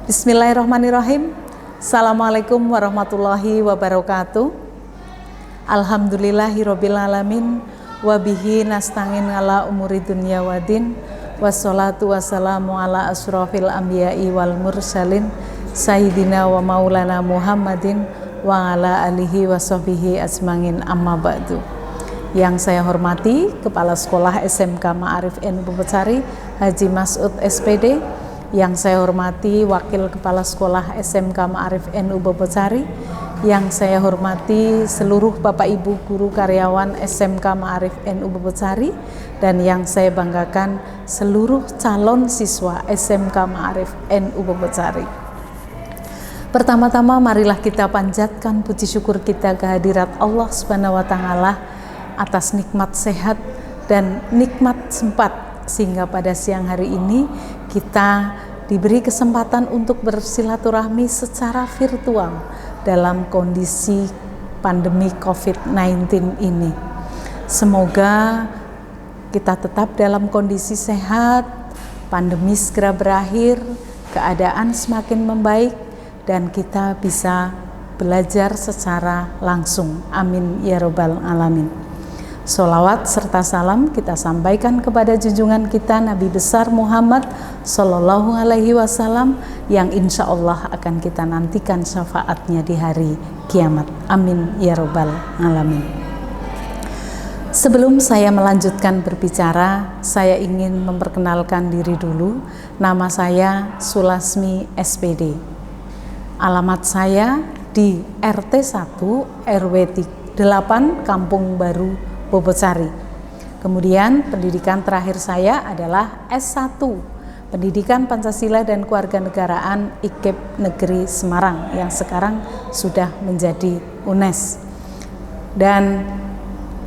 Bismillahirrahmanirrahim. Assalamualaikum warahmatullahi wabarakatuh. Alhamdulillahirrabbilalamin. Wabihi nasta'in ala umuri dunya wadin. Wassalatu wassalamu ala asrofil anbiya'i wal mursalin. Sayyidina wa maulana Muhammadin wa ala alihi wa sahbihi ajma'in, amma ba'du. Yang saya hormati Kepala Sekolah SMK Ma'arif NU Bebecari Haji Mas'ud SPD, yang saya hormati Wakil Kepala Sekolah SMK Ma'arif NU Bebecari, yang saya hormati seluruh Bapak Ibu guru karyawan SMK Ma'arif NU Bebecari, dan yang saya banggakan seluruh calon siswa SMK Ma'arif NU Bebecari. Pertama-tama marilah kita panjatkan puji syukur kita kehadirat Allah Subhanahu wa taala atas nikmat sehat dan nikmat sempat, sehingga pada siang hari ini kita diberi kesempatan untuk bersilaturahmi secara virtual dalam kondisi pandemi COVID-19 ini. Semoga kita tetap dalam kondisi sehat, pandemi segera berakhir, keadaan semakin membaik, dan kita bisa belajar secara langsung. Amin ya robbal alamin. Sholawat serta salam kita sampaikan kepada junjungan kita Nabi besar Muhammad Sallallahu Alaihi Wasallam, yang insya Allah akan kita nantikan syafaatnya di hari kiamat. Amin ya robbal alamin. Sebelum saya melanjutkan berbicara, saya ingin memperkenalkan diri dulu. Nama saya Sulasmi SPD. Alamat saya di RT 1 RW 8 Kampung Baru Bebecari. Kemudian pendidikan terakhir saya adalah S1, Pendidikan Pancasila dan Kewarganegaraan IKIP Negeri Semarang, yang sekarang sudah menjadi UNES. Dan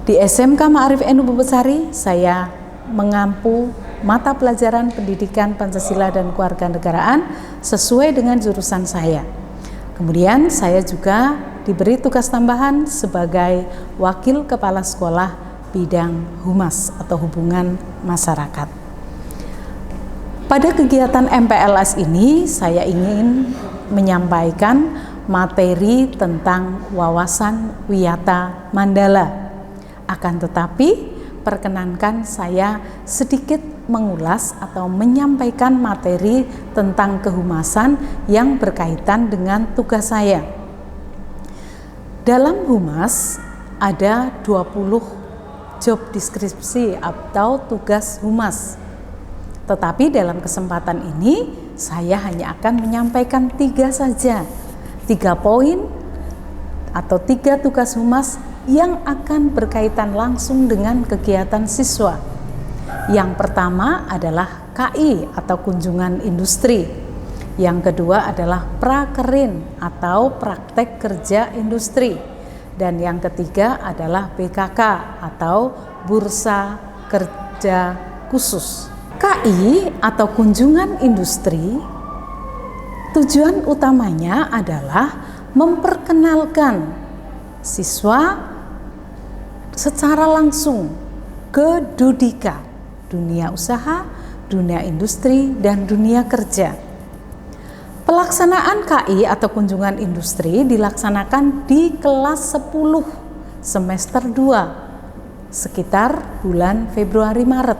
di SMK Ma'arif NU Bebecari saya mengampu mata pelajaran Pendidikan Pancasila dan Kewarganegaraan sesuai dengan jurusan saya. Kemudian saya juga diberi tugas tambahan sebagai Wakil Kepala Sekolah Bidang Humas atau Hubungan Masyarakat. Pada kegiatan MPLS ini saya ingin menyampaikan materi tentang wawasan Wiyata Mandala. Akan tetapi perkenankan saya sedikit mengulas atau menyampaikan materi tentang kehumasan yang berkaitan dengan tugas saya. Dalam humas ada 20 job deskripsi atau tugas humas. Tetapi dalam kesempatan ini saya hanya akan menyampaikan 3 saja. 3 poin atau 3 tugas humas yang akan berkaitan langsung dengan kegiatan siswa. Yang pertama adalah KI atau kunjungan industri. Yang kedua adalah prakerin atau praktek kerja industri. Dan yang ketiga adalah BKK atau bursa kerja khusus. KI atau kunjungan industri, tujuan utamanya adalah memperkenalkan siswa secara langsung ke Dudika, dunia usaha, dunia industri, dan dunia kerja. Pelaksanaan KI atau kunjungan industri dilaksanakan di kelas 10 semester 2 sekitar bulan Februari-Maret.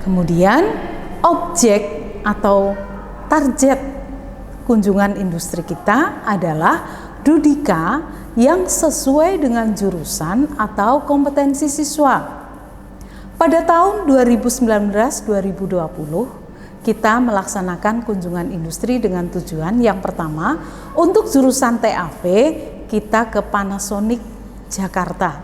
Kemudian objek atau target kunjungan industri kita adalah Dudika yang sesuai dengan jurusan atau kompetensi siswa. Pada tahun 2019-2020 kita melaksanakan kunjungan industri dengan tujuan yang pertama, untuk jurusan TAV kita ke Panasonic Jakarta.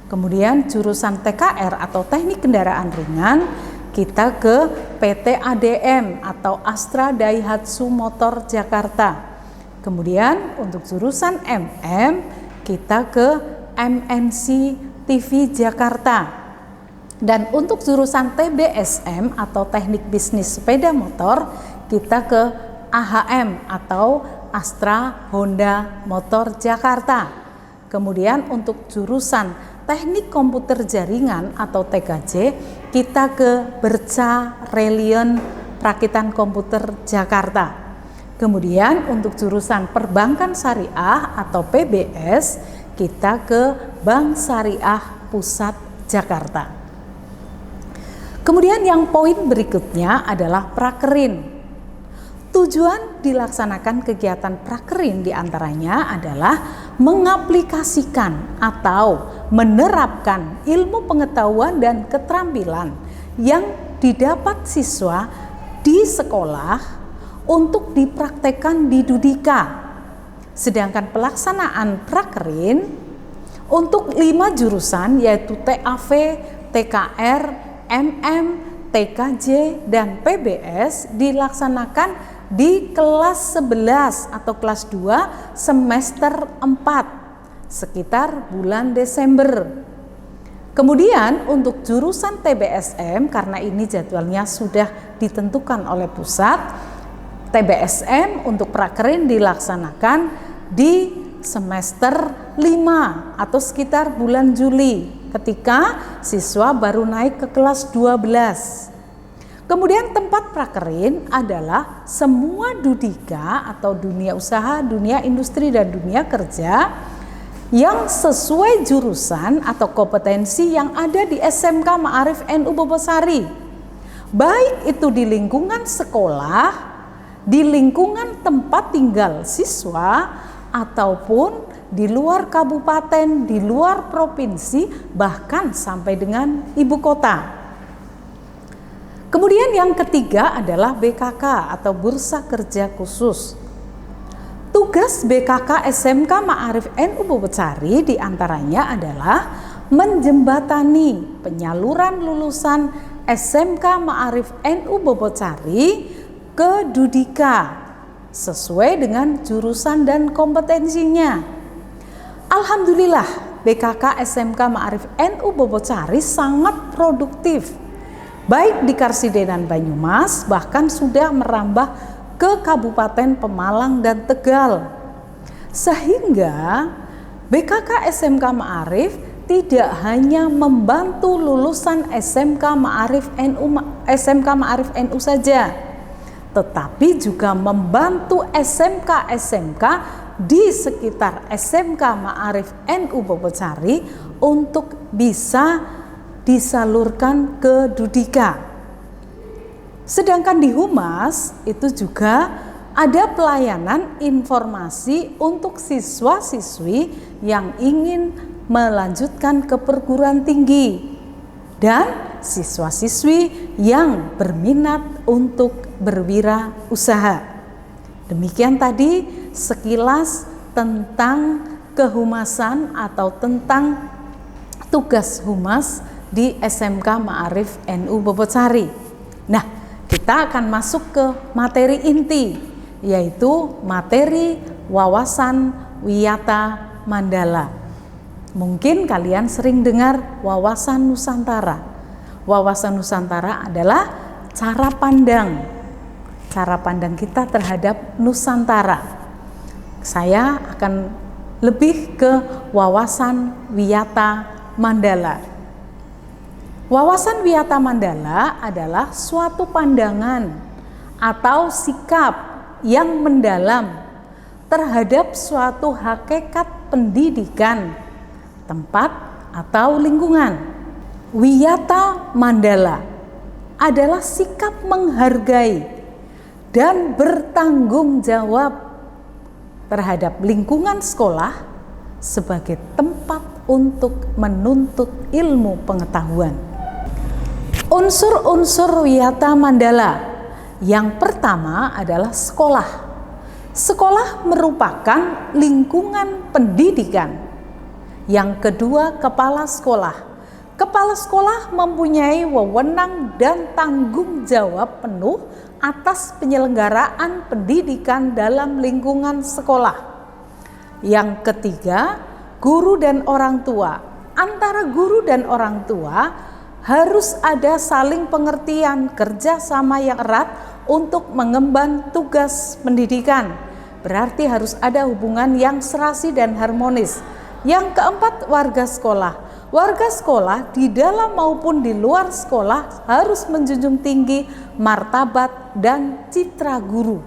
Kemudian jurusan TKR atau Teknik Kendaraan Ringan kita ke PT ADM atau Astra Daihatsu Motor Jakarta. Kemudian untuk jurusan MM kita ke MNC TV Jakarta. Dan untuk jurusan TBSM atau Teknik Bisnis Sepeda Motor kita ke AHM atau Astra Honda Motor Jakarta. Kemudian untuk jurusan Teknik Komputer Jaringan atau TKJ kita ke Berca Relion Prakitan Komputer Jakarta. Kemudian untuk jurusan Perbankan Syariah atau PBS, kita ke Bank Syariah Pusat Jakarta. Kemudian yang poin berikutnya adalah prakerin. Tujuan dilaksanakan kegiatan prakerin diantaranya adalah mengaplikasikan atau menerapkan ilmu pengetahuan dan keterampilan yang didapat siswa di sekolah untuk dipraktekkan di Dudika. Sedangkan pelaksanaan prakerin untuk 5 jurusan yaitu TAV, TKR, MM, TKJ, dan PBS dilaksanakan di kelas 11 atau kelas 2 semester 4 sekitar bulan Desember. Kemudian untuk jurusan TBSM, karena ini jadwalnya sudah ditentukan oleh pusat, TBSM untuk prakerin dilaksanakan di semester 5 atau sekitar bulan Juli ketika siswa baru naik ke kelas 12. Kemudian tempat prakerin adalah semua Dudika atau dunia usaha, dunia industri, dan dunia kerja yang sesuai jurusan atau kompetensi yang ada di SMK Ma'arif NU Bobosari. Baik itu di lingkungan sekolah, di lingkungan tempat tinggal siswa, ataupun di luar kabupaten, di luar provinsi, bahkan sampai dengan ibu kota. Kemudian yang ketiga adalah BKK atau Bursa Kerja Khusus. Tugas BKK SMK Ma'arif NU Bobocari diantaranya adalah menjembatani penyaluran lulusan SMK Ma'arif NU Bobocari ke Dudika sesuai dengan jurusan dan kompetensinya. Alhamdulillah BKK SMK Ma'arif NU Bobocari sangat produktif. Baik di Karsidenan Banyumas, bahkan sudah merambah ke Kabupaten Pemalang dan Tegal. Sehingga BKK SMK Ma'arif tidak hanya membantu lulusan SMK Ma'arif NU saja, tetapi juga membantu SMK-SMK di sekitar SMK Ma'arif NU Bobocari untuk bisa disalurkan ke Dudika. Sedangkan di Humas itu juga ada pelayanan informasi untuk siswa-siswi yang ingin melanjutkan ke perguruan tinggi dan siswa-siswi yang berminat untuk berwirausaha. Demikian tadi sekilas tentang kehumasan atau tentang tugas humas di SMK Ma'arif NU Bobocari. Nah, kita akan masuk ke materi inti, yaitu materi wawasan wiyata Mandala. Mungkin kalian sering dengar wawasan Nusantara. Wawasan Nusantara adalah cara pandang kita terhadap Nusantara. Saya akan lebih ke wawasan wiyata Mandala. Wawasan wiyata Mandala adalah suatu pandangan atau sikap yang mendalam terhadap suatu hakikat pendidikan, tempat atau lingkungan. Wiyata Mandala adalah sikap menghargai dan bertanggung jawab terhadap lingkungan sekolah sebagai tempat untuk menuntut ilmu pengetahuan. Unsur-unsur wiyata Mandala. Yang pertama adalah sekolah. Sekolah merupakan lingkungan pendidikan. Yang kedua, kepala sekolah. Kepala sekolah mempunyai wewenang dan tanggung jawab penuh atas penyelenggaraan pendidikan dalam lingkungan sekolah. Yang ketiga, guru dan orang tua. Antara guru dan orang tua harus ada saling pengertian, kerjasama yang erat untuk mengemban tugas pendidikan. Berarti harus ada hubungan yang serasi dan harmonis. Yang keempat, warga sekolah. Warga sekolah di dalam maupun di luar sekolah harus menjunjung tinggi martabat dan citra guru.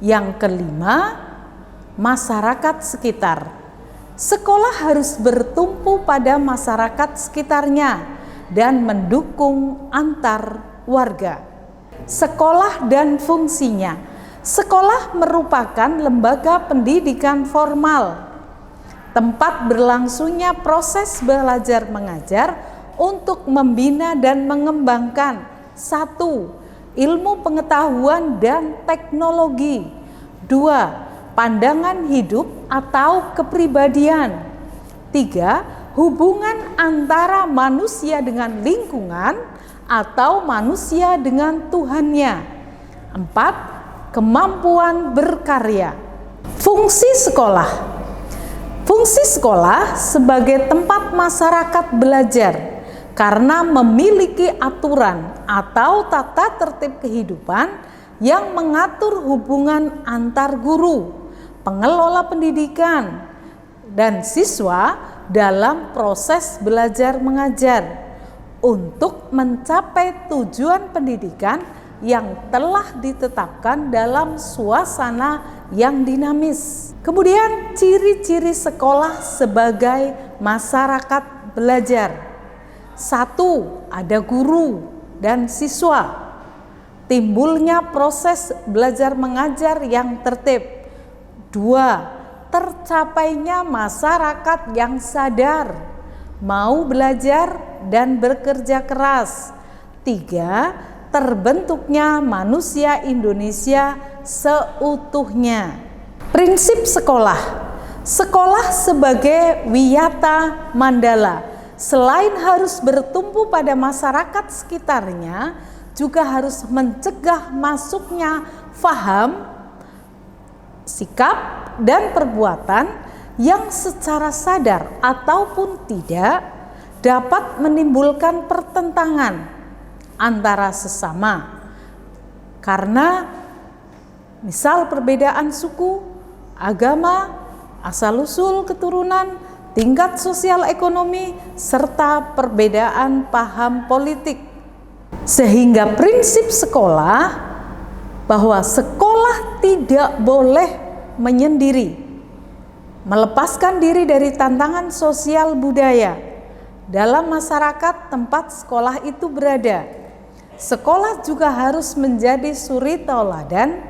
Yang kelima, masyarakat sekitar. Sekolah harus bertumpu pada masyarakat sekitarnya dan mendukung antar warga. Sekolah dan fungsinya. Sekolah merupakan lembaga pendidikan formal, tempat berlangsungnya proses belajar mengajar untuk membina dan mengembangkan 1. Ilmu pengetahuan dan teknologi. 2. Pandangan hidup atau kepribadian. 3. Hubungan antara manusia dengan lingkungan atau manusia dengan Tuhannya. 4. Kemampuan berkarya. Fungsi sekolah. Fungsi sekolah sebagai tempat masyarakat belajar karena memiliki aturan atau tata tertib kehidupan yang mengatur hubungan antar guru, pengelola pendidikan, dan siswa dalam proses belajar mengajar untuk mencapai tujuan pendidikan yang telah ditetapkan dalam suasana yang dinamis. Kemudian ciri-ciri sekolah sebagai masyarakat belajar. 1. Ada guru dan siswa. Timbulnya proses belajar mengajar yang tertib. 2. Tercapainya masyarakat yang sadar, mau belajar dan bekerja keras. 3. Terbentuknya manusia Indonesia seutuhnya. Prinsip sekolah. Sekolah sebagai wiyata mandala, selain harus bertumpu pada masyarakat sekitarnya, juga harus mencegah masuknya faham, sikap, dan perbuatan yang secara sadar ataupun tidak dapat menimbulkan pertentangan antara sesama. Karena misal perbedaan suku, agama, asal-usul keturunan, tingkat sosial ekonomi, serta perbedaan paham politik. Sehingga prinsip sekolah bahwa sekolah tidak boleh menyendiri, melepaskan diri dari tantangan sosial budaya dalam masyarakat tempat sekolah itu berada. Sekolah juga harus menjadi suri tauladan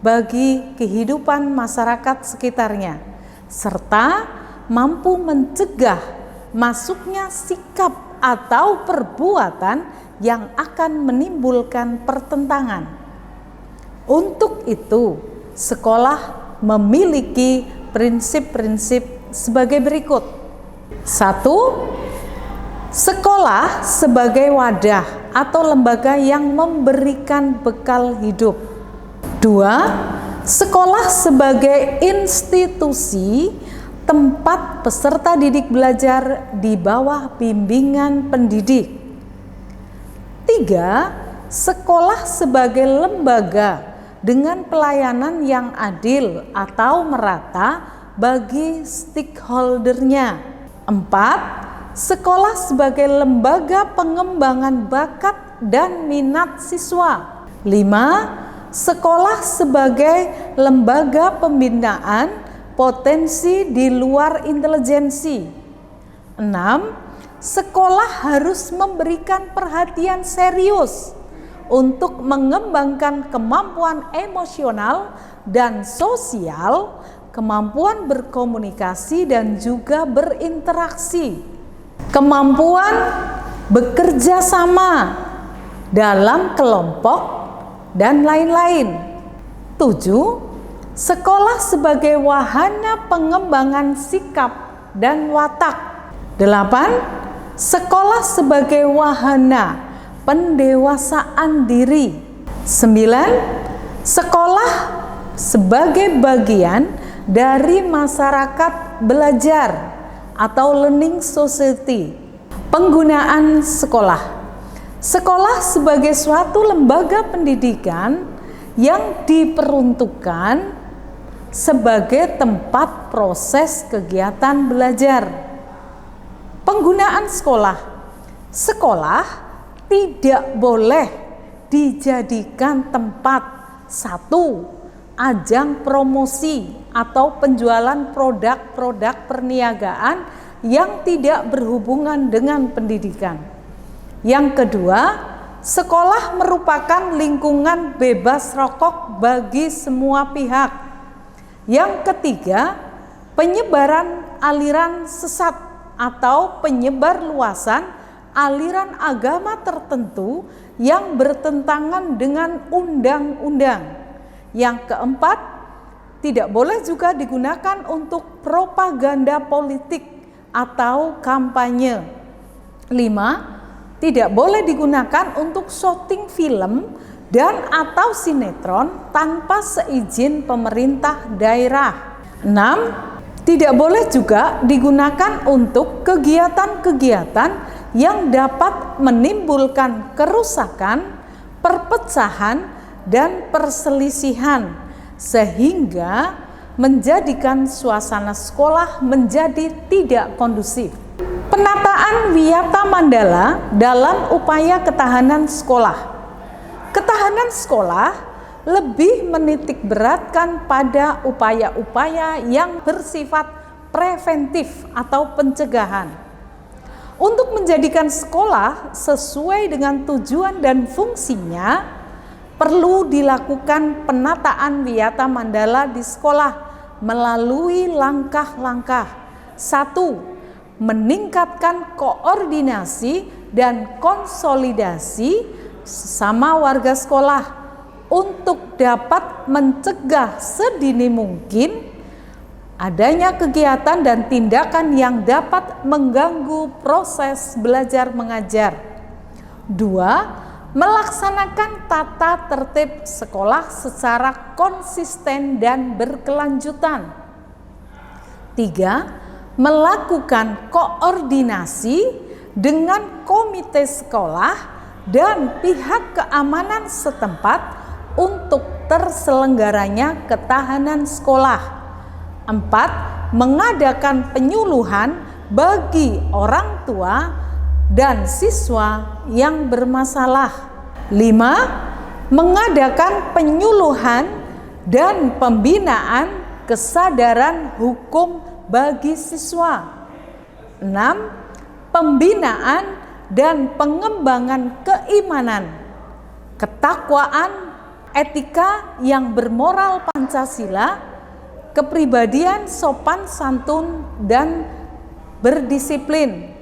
bagi kehidupan masyarakat sekitarnya, serta mampu mencegah masuknya sikap atau perbuatan yang akan menimbulkan pertentangan. Untuk itu, sekolah memiliki prinsip-prinsip sebagai berikut. 1. Sekolah sebagai wadah atau lembaga yang memberikan bekal hidup. 2. Sekolah sebagai institusi tempat peserta didik belajar di bawah bimbingan pendidik. 3. Sekolah sebagai lembaga dengan pelayanan yang adil atau merata bagi stakeholdernya. 4. Sekolah sebagai lembaga pengembangan bakat dan minat siswa. 5. Sekolah sebagai lembaga pembinaan potensi di luar intelijensi. 6. Sekolah harus memberikan perhatian serius untuk mengembangkan kemampuan emosional dan sosial, kemampuan berkomunikasi dan juga berinteraksi, kemampuan bekerja sama dalam kelompok, dan lain-lain. 7. Sekolah sebagai wahana pengembangan sikap dan watak. 8. Sekolah sebagai wahana pendewasaan diri. 9. Sekolah sebagai bagian dari masyarakat belajar atau learning society. Penggunaan sekolah. Sekolah sebagai suatu lembaga pendidikan yang diperuntukkan sebagai tempat proses kegiatan belajar. Penggunaan sekolah. Sekolah tidak boleh dijadikan tempat 1. ajang promosi atau penjualan produk-produk perniagaan yang tidak berhubungan dengan pendidikan. Yang kedua, sekolah merupakan lingkungan bebas rokok bagi semua pihak. Yang ketiga, penyebaran aliran sesat atau penyebar luasan aliran agama tertentu yang bertentangan dengan undang-undang. Yang keempat, tidak boleh juga digunakan untuk propaganda politik atau kampanye. 5, tidak boleh digunakan untuk syuting film dan atau sinetron tanpa seizin pemerintah daerah. 6, tidak boleh juga digunakan untuk kegiatan-kegiatan yang dapat menimbulkan kerusakan, perpecahan, dan perselisihan sehingga menjadikan suasana sekolah menjadi tidak kondusif. Penataan Wiyata Mandala dalam upaya ketahanan sekolah. Ketahanan sekolah lebih menitik beratkan pada upaya-upaya yang bersifat preventif atau pencegahan. Untuk menjadikan sekolah sesuai dengan tujuan dan fungsinya, perlu dilakukan penataan Wiyata Mandala di sekolah melalui langkah-langkah. 1. Meningkatkan koordinasi dan konsolidasi sesama warga sekolah untuk dapat mencegah sedini mungkin adanya kegiatan dan tindakan yang dapat mengganggu proses belajar mengajar. 2. Melaksanakan tata tertib sekolah secara konsisten dan berkelanjutan. 3. Melakukan koordinasi dengan komite sekolah dan pihak keamanan setempat untuk terselenggaranya ketahanan sekolah. 4. Mengadakan penyuluhan bagi orang tua dan siswa yang bermasalah. 5. Mengadakan penyuluhan dan pembinaan kesadaran hukum bagi siswa. 6. Pembinaan dan pengembangan keimanan, ketakwaan, etika yang bermoral Pancasila, kepribadian sopan santun dan berdisiplin.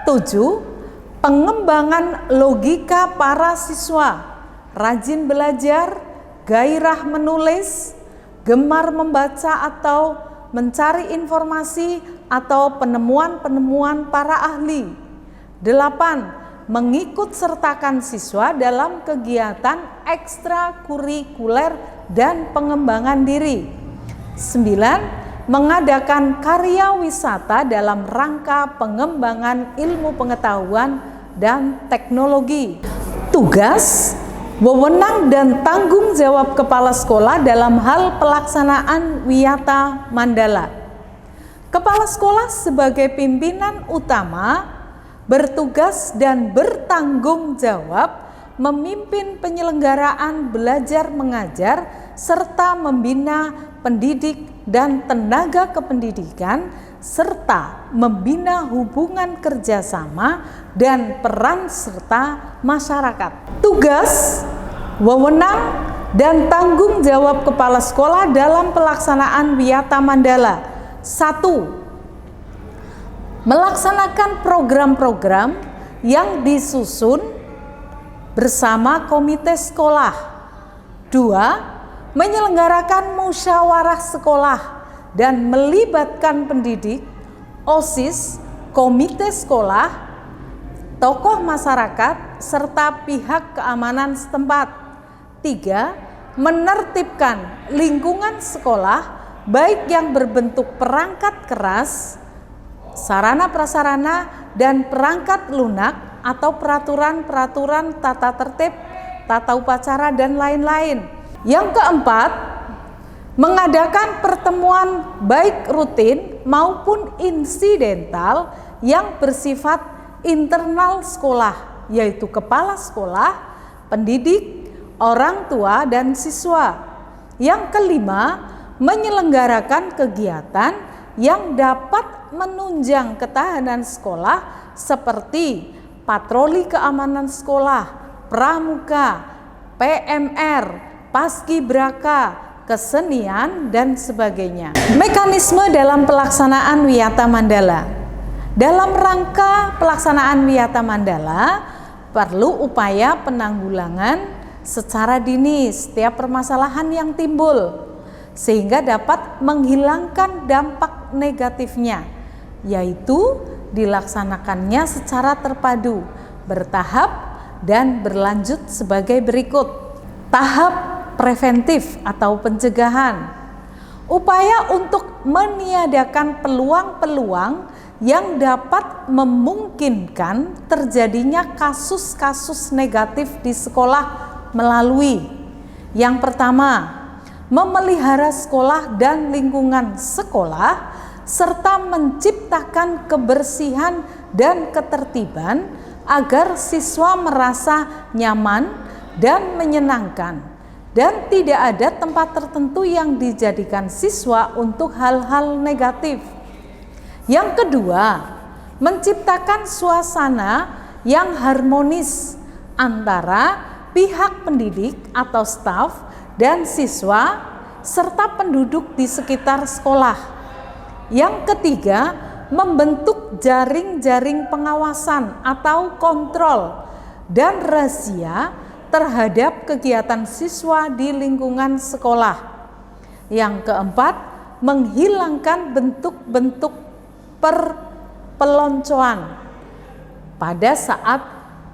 7. Pengembangan logika para siswa, rajin belajar, gairah menulis, gemar membaca atau mencari informasi atau penemuan-penemuan para ahli. 8. Mengikut sertakan siswa dalam kegiatan ekstrakurikuler dan pengembangan diri. 9. Mengadakan karya wisata dalam rangka pengembangan ilmu pengetahuan dan teknologi. Tugas, wewenang dan tanggung jawab kepala sekolah dalam hal pelaksanaan Wiyata Mandala. Kepala sekolah sebagai pimpinan utama bertugas dan bertanggung jawab memimpin penyelenggaraan belajar mengajar serta membina pendidik dan tenaga kependidikan serta membina hubungan kerjasama dan peran serta masyarakat. Tugas, wewenang, dan tanggung jawab kepala sekolah dalam pelaksanaan Wiyata Mandala. 1. Melaksanakan program-program yang disusun bersama komite sekolah. 2. Menyelenggarakan musyawarah sekolah dan melibatkan pendidik, OSIS, komite sekolah, tokoh masyarakat, serta pihak keamanan setempat. 3. Menertibkan lingkungan sekolah baik yang berbentuk perangkat keras, sarana prasarana, dan perangkat lunak atau peraturan-peraturan tata tertib, tata upacara, dan lain-lain. Yang keempat, mengadakan pertemuan baik rutin maupun insidental yang bersifat internal sekolah, yaitu kepala sekolah, pendidik, orang tua, dan siswa. Yang kelima, menyelenggarakan kegiatan yang dapat menunjang ketahanan sekolah seperti patroli keamanan sekolah, pramuka, PMR, paskibraka, kesenian, dan sebagainya. Mekanisme dalam pelaksanaan Wiyata Mandala. Dalam rangka pelaksanaan Wiyata Mandala, perlu upaya penanggulangan secara dini setiap permasalahan yang timbul, sehingga dapat menghilangkan dampak negatifnya, yaitu dilaksanakannya secara terpadu, bertahap, dan berlanjut sebagai berikut. Tahap preventif atau pencegahan, upaya untuk meniadakan peluang-peluang yang dapat memungkinkan terjadinya kasus-kasus negatif di sekolah melalui yang pertama, memelihara sekolah dan lingkungan sekolah serta menciptakan kebersihan dan ketertiban agar siswa merasa nyaman dan menyenangkan, dan tidak ada tempat tertentu yang dijadikan siswa untuk hal-hal negatif. Yang kedua, menciptakan suasana yang harmonis antara pihak pendidik atau staf dan siswa serta penduduk di sekitar sekolah. Yang ketiga, membentuk jaring-jaring pengawasan atau kontrol dan razia terhadap kegiatan siswa di lingkungan sekolah. Yang keempat, menghilangkan bentuk-bentuk perpeloncoan pada saat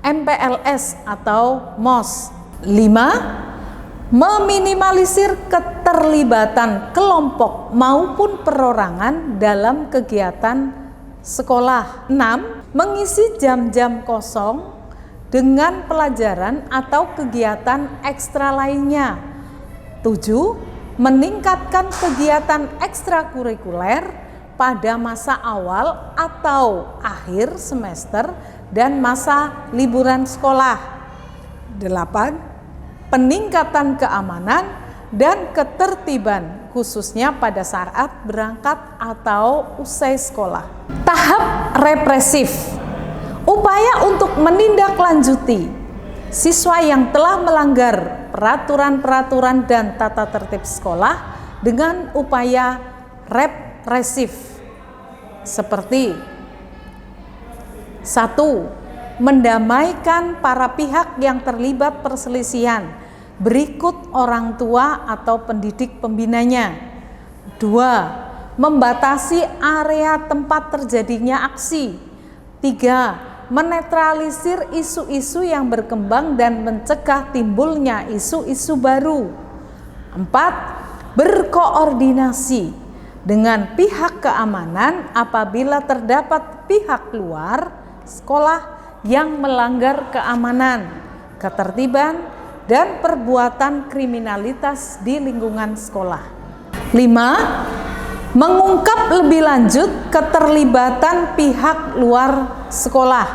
MPLS atau MOS. 5. Meminimalisir keterlibatan kelompok maupun perorangan dalam kegiatan sekolah. 6. Mengisi jam-jam kosong dengan pelajaran atau kegiatan ekstra lainnya. 7. Meningkatkan kegiatan ekstrakurikuler pada masa awal atau akhir semester dan masa liburan sekolah. 8. Peningkatan keamanan dan ketertiban khususnya pada saat berangkat atau usai sekolah. Tahap represif, upaya untuk menindaklanjuti siswa yang telah melanggar peraturan-peraturan dan tata tertib sekolah dengan upaya represif seperti 1. Mendamaikan para pihak yang terlibat perselisihan berikut orang tua atau pendidik pembinanya. 2. Membatasi area tempat terjadinya aksi. 3. Menetralisir isu-isu yang berkembang dan mencegah timbulnya isu-isu baru. 4. Berkoordinasi dengan pihak keamanan apabila terdapat pihak luar sekolah yang melanggar keamanan, ketertiban, dan perbuatan kriminalitas di lingkungan sekolah. 5. Mengungkap lebih lanjut keterlibatan pihak luar sekolah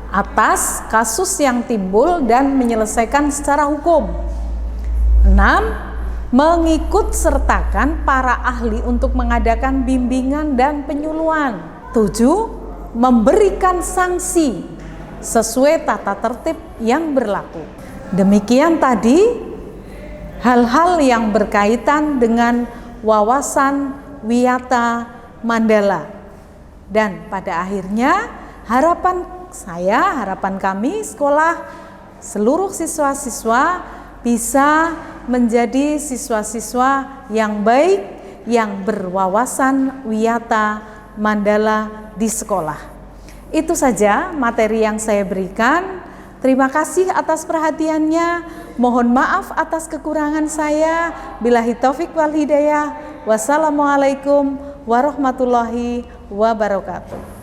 atas kasus yang timbul dan menyelesaikan secara hukum. 6. Mengikut sertakan para ahli untuk mengadakan bimbingan dan penyuluhan. 7. Memberikan sanksi sesuai tata tertib yang berlaku. Demikian tadi hal-hal yang berkaitan dengan wawasan Wiyata Mandala. Dan pada akhirnya harapan kami sekolah, seluruh siswa-siswa bisa menjadi siswa-siswa yang baik, yang berwawasan Wiyata Mandala di sekolah. Itu saja materi yang saya berikan. Terima kasih atas perhatiannya. Mohon maaf atas kekurangan saya. Billahi taufik wal hidayah. Wassalamualaikum warahmatullahi wabarakatuh.